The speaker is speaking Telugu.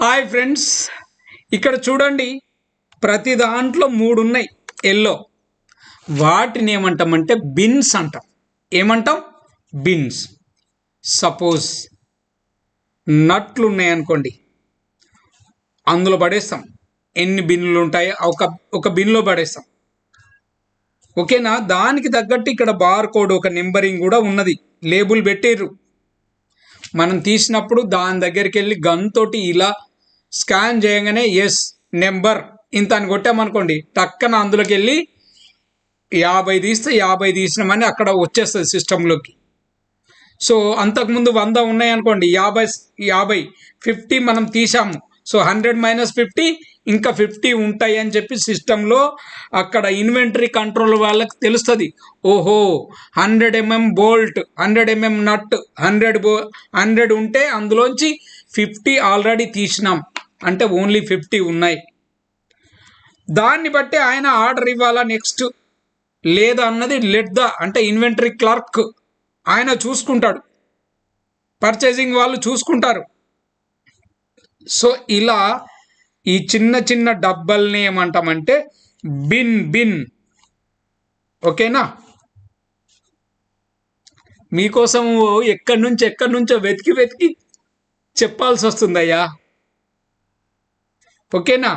హాయ్ ఫ్రెండ్స్, ఇక్కడ చూడండి. ప్రతి దాంట్లో 3 ఉన్నాయి ఎల్లో. వాటిని ఏమంటామంటే బిన్స్ అంటాం. ఏమంటాం? బిన్స్. సపోజ్ నట్లు ఉన్నాయనుకోండి, అందులో పడేస్తాం. ఎన్ని బిన్నులు ఉంటాయో ఒక బిన్లో పడేస్తాం. ఓకేనా? దానికి తగ్గట్టు ఇక్కడ బార్ కోడ్, ఒక నెంబరింగ్ కూడా ఉన్నది, లేబుల్ పెట్టిర్రు. మనం తీసినప్పుడు దాని దగ్గరికి వెళ్ళి గన్ తోటి ఇలా స్కాన్ చేయగానే ఎస్ నెంబర్ ఇంత అని కొట్టామనుకోండి, టక్కన అందులోకి వెళ్ళి 50 తీస్తే 50 తీసినామని అక్కడ వచ్చేస్తుంది సిస్టంలోకి. సో అంతకుముందు 100 ఉన్నాయనుకోండి, 50 మనం తీసాము. సో 100 - 50 ఇంకా 50 ఉంటాయి అని చెప్పి సిస్టంలో అక్కడ ఇన్వెంటరీ కంట్రోల్ వాళ్ళకి తెలుస్తుంది. ఓహో, 100 mm బోల్ట్, 100 mm నట్, 100 ఉంటే అందులోంచి 50 ఆల్రెడీ తీసినాం అంటే ఓన్లీ 50 ఉన్నాయి. దాన్ని బట్టి ఆయన ఆర్డర్ ఇవ్వాలా నెక్స్ట్ లేదా అన్నది అంటే ఇన్వెంటరీ క్లర్క్ ఆయన చూసుకుంటాడు, పర్చేసింగ్ వాళ్ళు చూసుకుంటారు. సో ఇలా ఈ చిన్న చిన్న డబ్బల్ని ఏమంటామంటే బిన్. ఓకేనా? మీకోసం ఎక్కడి నుంచో వెతికి చెప్పాల్సి వస్తుందయ్యా. ఓకేనా?